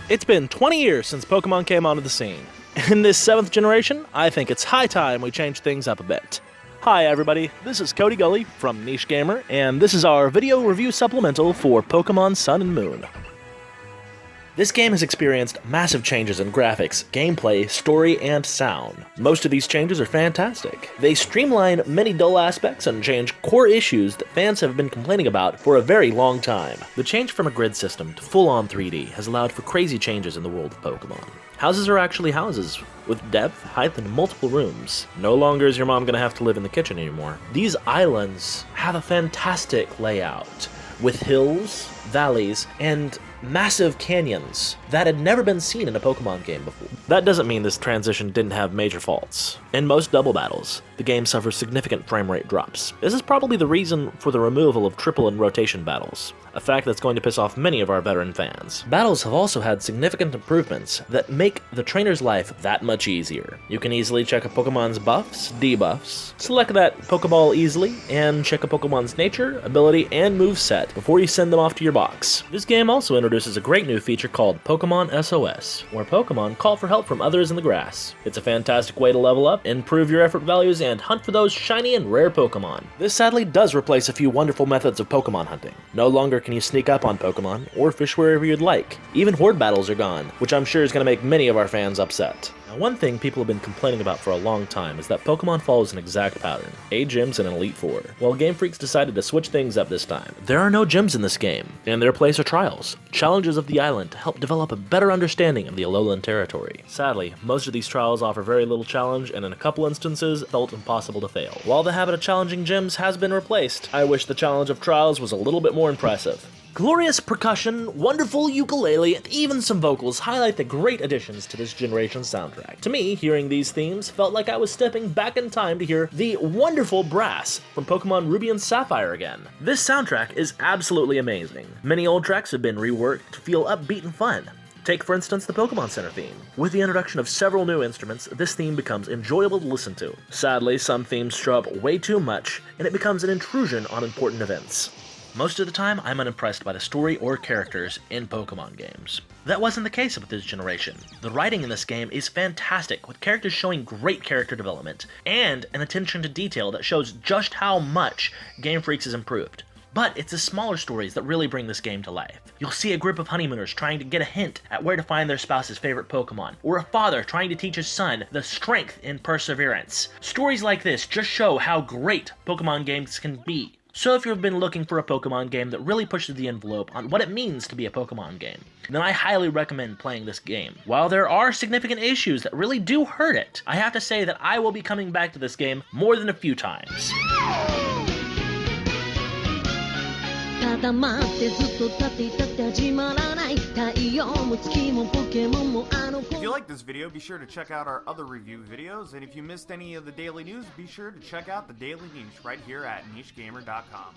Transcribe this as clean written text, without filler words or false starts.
It's been 20 years since Pokemon came onto the scene. In this 7th generation, I think it's high time we change things up a bit. Hi everybody, this is Cody Gully from Niche Gamer, and this is our video review supplemental for Pokemon Sun and Moon. This game has experienced massive changes in graphics, gameplay, story, and sound. Most of these changes are fantastic. They streamline many dull aspects and change core issues that fans have been complaining about for a very long time. The change from a grid system to full-on 3D has allowed for crazy changes in the world of Pokemon. Houses are actually houses, with depth, height, and multiple rooms. No longer is your mom gonna have to live in the kitchen anymore. These islands have a fantastic layout, with hills, valleys, and massive canyons that had never been seen in a Pokemon game before. That doesn't mean this transition didn't have major faults. In most double battles, the game suffers significant frame rate drops. This is probably the reason for the removal of triple and rotation battles, a fact that's going to piss off many of our veteran fans. Battles have also had significant improvements that make the trainer's life that much easier. You can easily check a Pokemon's buffs, debuffs, select that Pokeball easily, and check a Pokemon's nature, ability, and moveset before you send them off to your box. This game also introduces a great new feature called Pokemon SOS, where Pokemon call for help from others in the grass. It's a fantastic way to level up, improve your effort values, and hunt for those shiny and rare Pokemon. This sadly does replace a few wonderful methods of Pokemon hunting. No longer can you sneak up on Pokemon, or fish wherever you'd like. Even horde battles are gone, which I'm sure is going to make many of our fans upset. Now, one thing people have been complaining about for a long time is that Pokemon follows an exact pattern, 8 gyms and an Elite Four. Well, GameFreaks decided to switch things up this time. There are no gyms in this game. In their place are trials, challenges of the island to help develop a better understanding of the Alolan territory. Sadly, most of these trials offer very little challenge, and in a couple instances, felt impossible to fail. While the habit of challenging gyms has been replaced, I wish the challenge of trials was a little bit more impressive. Glorious percussion, wonderful ukulele, and even some vocals highlight the great additions to this generation's soundtrack. To me, hearing these themes felt like I was stepping back in time to hear the wonderful brass from Pokemon Ruby and Sapphire again. This soundtrack is absolutely amazing. Many old tracks have been reworked to feel upbeat and fun. Take, for instance, the Pokemon Center theme. With the introduction of several new instruments, this theme becomes enjoyable to listen to. Sadly, some themes show up way too much, and it becomes an intrusion on important events. Most of the time, I'm unimpressed by the story or characters in Pokemon games. That wasn't the case with this generation. The writing in this game is fantastic, with characters showing great character development, and an attention to detail that shows just how much GameFreaks has improved. But it's the smaller stories that really bring this game to life. You'll see a group of honeymooners trying to get a hint at where to find their spouse's favorite Pokemon, or a father trying to teach his son the strength in perseverance. Stories like this just show how great Pokemon games can be. So if you've been looking for a Pokemon game that really pushes the envelope on what it means to be a Pokemon game, then I highly recommend playing this game. While there are significant issues that really do hurt it, I have to say that I will be coming back to this game more than a few times. If you like this video, be sure to check out our other review videos, and if you missed any of the daily news, be sure to check out the Daily Niche right here at nichegamer.com.